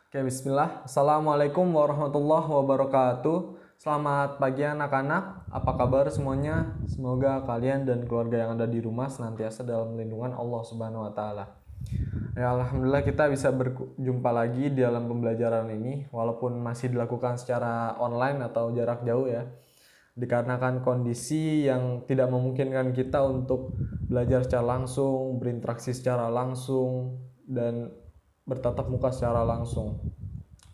Oke, bismillah. Assalamualaikum warahmatullahi wabarakatuh. Selamat pagi anak-anak. Apa kabar semuanya? Semoga kalian dan keluarga yang ada di rumah senantiasa dalam lindungan Allah Subhanahu wa taala. Ya, alhamdulillah kita bisa berjumpa lagi di dalam pembelajaran ini walaupun masih dilakukan secara online atau jarak jauh ya. Dikarenakan kondisi yang tidak memungkinkan kita untuk belajar secara langsung, berinteraksi secara langsung, dan bertatap muka secara langsung.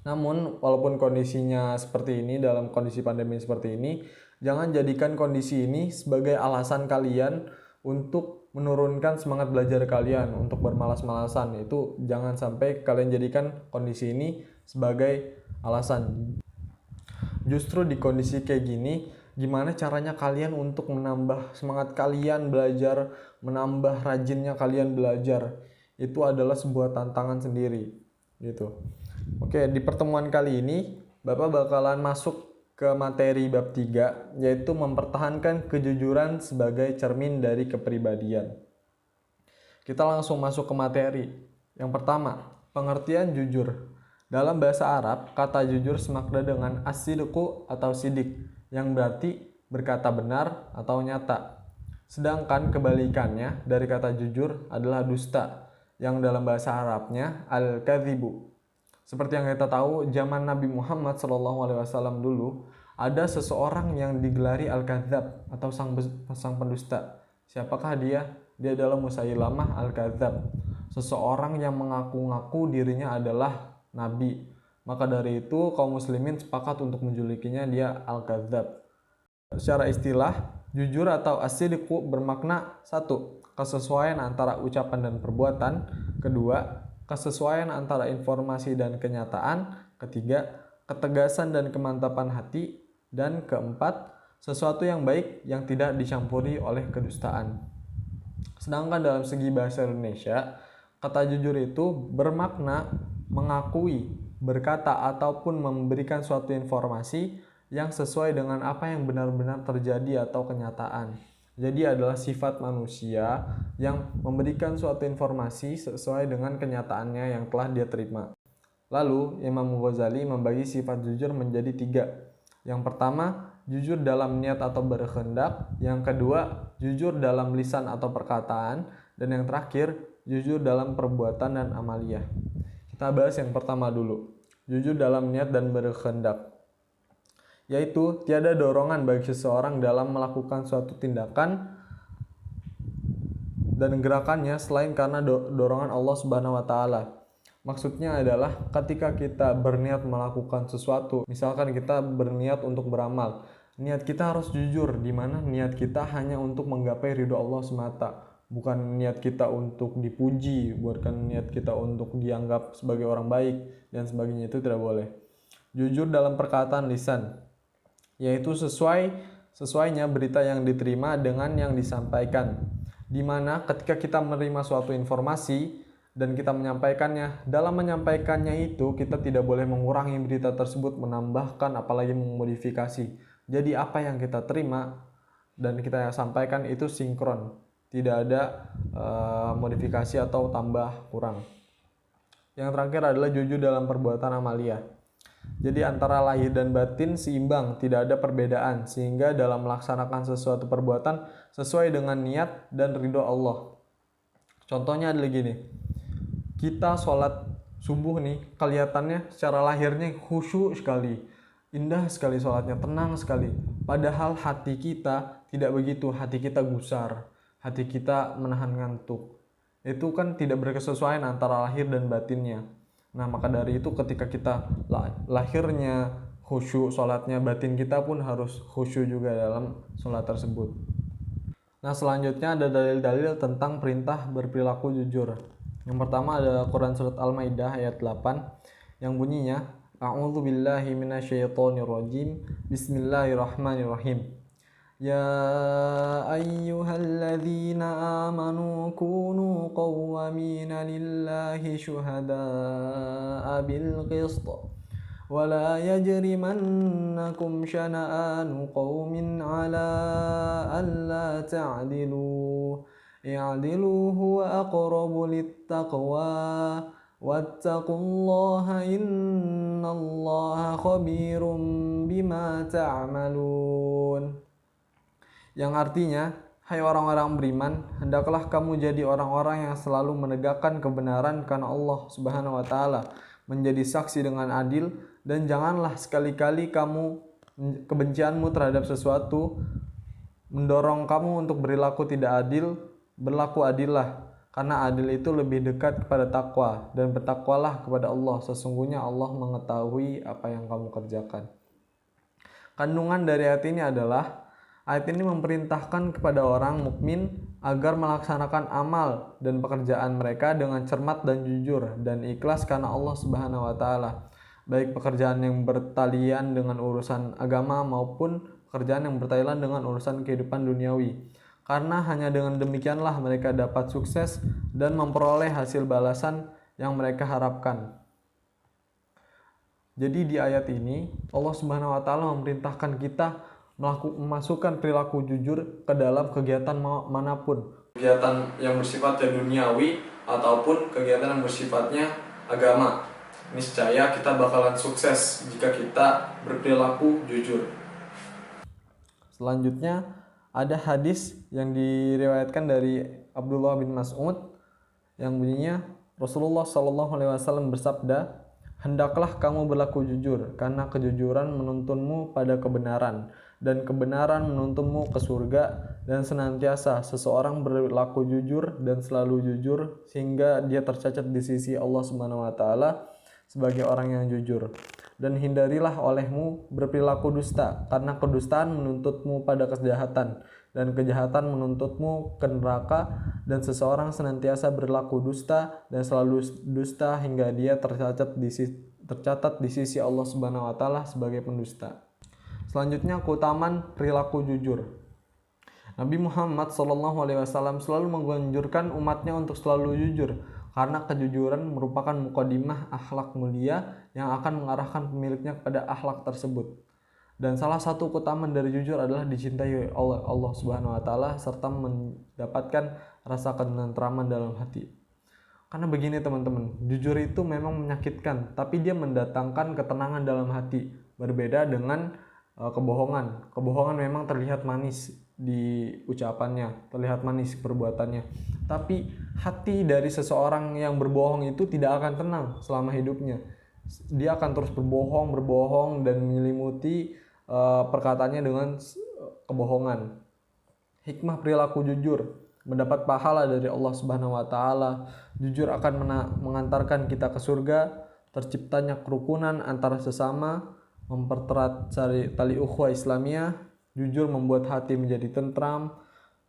Namun, walaupun kondisinya seperti ini, dalam kondisi pandemi seperti ini, jangan jadikan kondisi ini sebagai alasan kalian untuk menurunkan semangat belajar kalian, untuk bermalas-malasan. Itu jangan sampai kalian jadikan kondisi ini sebagai alasan. Justru di kondisi kayak gini, gimana caranya kalian untuk menambah semangat kalian belajar, menambah rajinnya kalian belajar. Itu adalah sebuah tantangan sendiri, gitu. Oke, di pertemuan kali ini, Bapak bakalan masuk ke materi bab 3, yaitu mempertahankan kejujuran sebagai cermin dari kepribadian. Kita langsung masuk ke materi. Yang pertama, pengertian jujur. Dalam bahasa Arab, kata jujur semakna dengan as-sidqu atau sidik, yang berarti berkata benar atau nyata. Sedangkan kebalikannya dari kata jujur adalah dusta, yang dalam bahasa Arabnya al-kadzibu. Seperti yang kita tahu, zaman Nabi Muhammad SAW dulu, ada seseorang yang digelari al-kadzab atau sang pendusta. Siapakah dia? Dia adalah Musailamah al-Kadzab, seseorang yang mengaku-ngaku dirinya adalah Nabi. Maka dari itu, kaum muslimin sepakat untuk menjulukinya dia al-Kadzab. Secara istilah, jujur atau as-sidqu bermakna satu, kesesuaian antara ucapan dan perbuatan. Kedua, kesesuaian antara informasi dan kenyataan. Ketiga, ketegasan dan kemantapan hati. Dan keempat, sesuatu yang baik yang tidak dicampuri oleh kedustaan. Sedangkan dalam segi bahasa Indonesia, kata jujur itu bermakna mengakui, berkata ataupun memberikan suatu informasi yang sesuai dengan apa yang benar-benar terjadi atau kenyataan. Jadi adalah sifat manusia yang memberikan suatu informasi sesuai dengan kenyataannya yang telah dia terima. Lalu Imam Ghazali membagi sifat jujur menjadi 3. Yang pertama, jujur dalam niat atau berkehendak. Yang kedua, jujur dalam lisan atau perkataan. Dan yang terakhir, jujur dalam perbuatan dan amaliyah. Kita bahas yang pertama dulu, jujur dalam niat dan berkehendak. Yaitu, tiada dorongan bagi seseorang dalam melakukan suatu tindakan dan gerakannya selain karena dorongan Allah Subhanahu wa taala. Maksudnya adalah ketika kita berniat melakukan sesuatu, misalkan kita berniat untuk beramal, niat kita harus jujur, di mana niat kita hanya untuk menggapai ridho Allah semata, bukan niat kita untuk dipuji, bukan niat kita untuk dianggap sebagai orang baik, dan sebagainya. Itu tidak boleh. Jujur dalam perkataan lisan, yaitu sesuainya berita yang diterima dengan yang disampaikan, di mana ketika kita menerima suatu informasi dan kita menyampaikannya, dalam menyampaikannya itu kita tidak boleh mengurangi berita tersebut, menambahkan apalagi memodifikasi. Jadi apa yang kita terima dan kita sampaikan itu sinkron, tidak ada modifikasi atau tambah kurang. Yang terakhir adalah jujur dalam perbuatan amaliyah. Jadi antara lahir dan batin seimbang, tidak ada perbedaan, sehingga dalam melaksanakan sesuatu perbuatan sesuai dengan niat dan ridho Allah. Contohnya adalah gini, kita sholat subuh nih, kelihatannya secara lahirnya khusyuk sekali, indah sekali sholatnya, tenang sekali. Padahal hati kita tidak begitu, hati kita gusar, hati kita menahan ngantuk. Itu kan tidak berkesesuaian antara lahir dan batinnya. Nah, maka dari itu ketika kita lahirnya khusyuk sholatnya, batin kita pun harus khusyuk juga dalam sholat tersebut. Nah, selanjutnya ada dalil-dalil tentang perintah berperilaku jujur. Yang pertama ada Quran Surat Al-Maidah ayat 8 yang bunyinya, A'udzu billahi minasyaitonir rajim. Bismillahirrahmanirrahim. Ya ayyuhalladzina amanu kunu qawwamina lillahi syuhada'a bil qist wa la yajrimannakum syana'anu qaumin ala alla ta'dilu i'dilu huwa aqrabu littaqwa wattaqullaha innallaha khabirum bima ta'malun. Yang artinya, hai orang-orang beriman, hendaklah kamu jadi orang-orang yang selalu menegakkan kebenaran karena Allah Subhanahu wa taala, menjadi saksi dengan adil, dan janganlah sekali-kali kebencianmu terhadap sesuatu mendorong kamu untuk berlaku tidak adil. Berlaku adillah, karena adil itu lebih dekat kepada takwa, dan bertakwalah kepada Allah, sesungguhnya Allah mengetahui apa yang kamu kerjakan. Kandungan dari ayat ini adalah, ayat ini memerintahkan kepada orang mukmin agar melaksanakan amal dan pekerjaan mereka dengan cermat dan jujur dan ikhlas karena Allah Subhanahu wa taala, baik pekerjaan yang bertalian dengan urusan agama maupun pekerjaan yang bertalian dengan urusan kehidupan duniawi. Karena hanya dengan demikianlah mereka dapat sukses dan memperoleh hasil balasan yang mereka harapkan. Jadi di ayat ini Allah Subhanahu wa taala memerintahkan kita memasukkan perilaku jujur ke dalam kegiatan manapun, kegiatan yang bersifatnya duniawi ataupun kegiatan yang bersifatnya agama. Niscaya kita bakalan sukses jika kita berperilaku jujur. Selanjutnya ada hadis yang diriwayatkan dari Abdullah bin Mas'ud yang bunyinya, Rasulullah SAW bersabda, hendaklah kamu berlaku jujur, karena kejujuran menuntunmu pada kebenaran, dan kebenaran menuntunmu ke surga, dan senantiasa seseorang berlaku jujur dan selalu jujur sehingga dia tercatat di sisi Allah Subhanahu wa taala sebagai orang yang jujur. Dan hindarilah olehmu berperilaku dusta, karena kedustaan menuntutmu pada kejahatan, dan kejahatan menuntutmu ke neraka, dan seseorang senantiasa berlaku dusta dan selalu dusta hingga dia tercatat di sisi Allah Subhanahu wa taala sebagai pendusta. Selanjutnya, keutamaan perilaku jujur. Nabi Muhammad SAW selalu menganjurkan umatnya untuk selalu jujur, karena kejujuran merupakan mukadimah akhlak mulia yang akan mengarahkan pemiliknya kepada akhlak tersebut. Dan salah satu keutamaan dari jujur adalah dicintai oleh Allah Subhanahu wa taala serta mendapatkan rasa ketentraman dalam hati. Karena begini teman-teman, jujur itu memang menyakitkan, tapi dia mendatangkan ketenangan dalam hati. Berbeda dengan kebohongan. Kebohongan memang terlihat manis di ucapannya, terlihat manis perbuatannya, tapi hati dari seseorang yang berbohong itu tidak akan tenang selama hidupnya. Dia akan terus berbohong dan menyelimuti perkataannya dengan kebohongan. Hikmah perilaku jujur, mendapat pahala dari Allah Subhanahu wa taala. Jujur akan mengantarkan kita ke surga, terciptanya kerukunan antara sesama, mempererat tali ukhuwah Islamiyah. Jujur membuat hati menjadi tentram,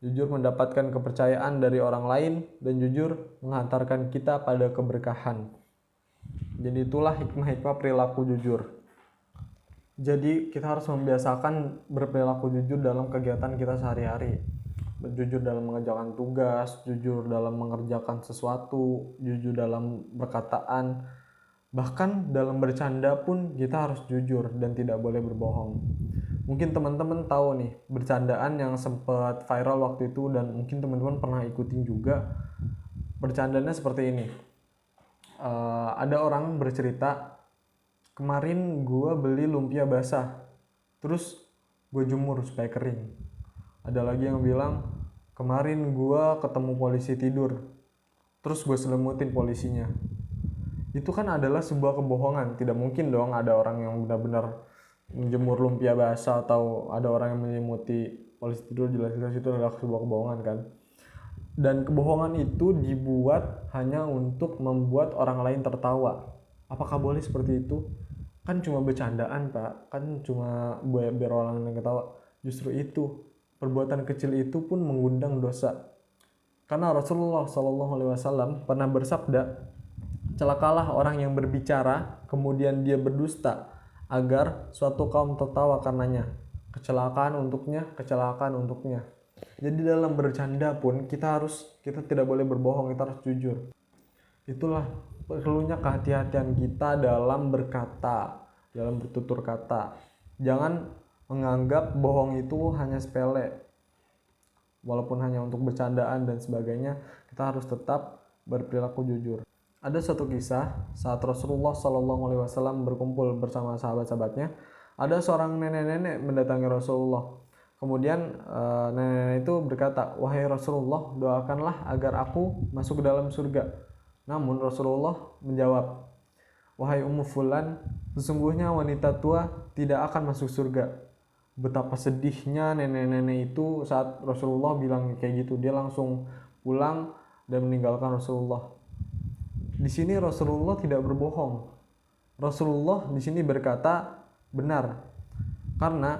jujur mendapatkan kepercayaan dari orang lain, dan jujur menghantarkan kita pada keberkahan. Jadi itulah hikmah-hikmah perilaku jujur. Jadi kita harus membiasakan berperilaku jujur dalam kegiatan kita sehari-hari. Jujur dalam mengerjakan tugas, jujur dalam mengerjakan sesuatu, jujur dalam perkataan. Bahkan dalam bercanda pun kita harus jujur dan tidak boleh berbohong. Mungkin teman-teman tahu nih bercandaan yang sempat viral waktu itu, dan mungkin teman-teman pernah ikutin juga. Bercandanya seperti ini. Ada orang bercerita, kemarin gue beli lumpia basah, terus gue jemur supaya kering. Ada lagi yang bilang, kemarin gue ketemu polisi tidur, terus gue selimutin polisinya. Itu kan adalah sebuah kebohongan. Tidak mungkin dong ada orang yang benar-benar menjemur lumpia basah atau ada orang yang menyelimuti polisi tidur. Jelas-jelas itu adalah sebuah kebohongan kan. Dan kebohongan itu dibuat hanya untuk membuat orang lain tertawa. Apakah boleh seperti itu? Kan cuma bercandaan pak, kan cuma biar orang lain ketawa. Justru itu, perbuatan kecil itu pun mengundang dosa. Karena Rasulullah SAW pernah bersabda, celakalah orang yang berbicara kemudian dia berdusta agar suatu kaum tertawa karenanya. Kecelakaan untuknya. Jadi dalam bercanda pun kita tidak boleh berbohong, kita harus jujur. Itulah perlunya kehati-hatian kita dalam berkata, dalam bertutur kata. Jangan menganggap bohong itu hanya sepele. Walaupun hanya untuk bercandaan dan sebagainya, kita harus tetap berperilaku jujur. Ada satu kisah saat Rasulullah Shallallahu Alaihi Wasallam berkumpul bersama sahabat-sahabatnya. Ada seorang nenek-nenek mendatangi Rasulullah. Kemudian nenek-nenek itu berkata, "Wahai Rasulullah, doakanlah agar aku masuk ke dalam surga." Namun Rasulullah menjawab, "Wahai Ummu Fulan, sesungguhnya wanita tua tidak akan masuk surga." Betapa sedihnya nenek-nenek itu saat Rasulullah bilang kayak gitu. Dia langsung pulang dan meninggalkan Rasulullah. Di sini Rasulullah tidak berbohong. Rasulullah di sini berkata benar. Karena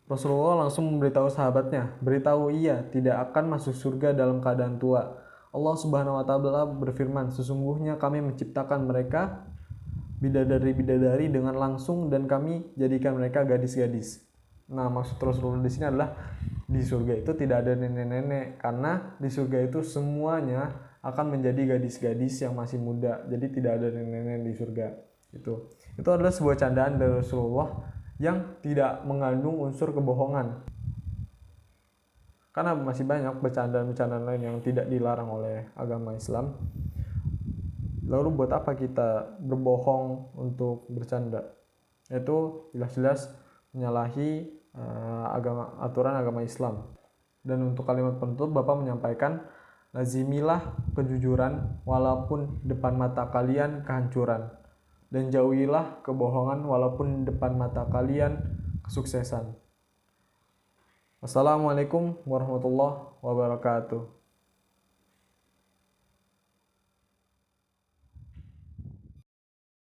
Rasulullah langsung memberitahu sahabatnya, beritahu ia tidak akan masuk surga dalam keadaan tua. Allah Subhanahu wa taala berfirman, "Sesungguhnya kami menciptakan mereka bidadari-bidadari dengan langsung dan kami jadikan mereka gadis-gadis." Nah, maksud Rasulullah di sini adalah di surga itu tidak ada nenek-nenek, karena di surga itu semuanya akan menjadi gadis-gadis yang masih muda. Jadi tidak ada nenek-nenek di surga. Itu adalah sebuah candaan dari Rasulullah yang tidak mengandung unsur kebohongan. Karena masih banyak bercandaan-bercandaan lain yang tidak dilarang oleh agama Islam. Lalu buat apa kita berbohong untuk bercanda? Itu jelas-jelas menyalahi aturan agama Islam. Dan untuk kalimat penutup, Bapak menyampaikan, lazimilah kejujuran walaupun depan mata kalian kehancuran, dan jauhilah kebohongan walaupun depan mata kalian kesuksesan. Wassalamualaikum warahmatullahi wabarakatuh.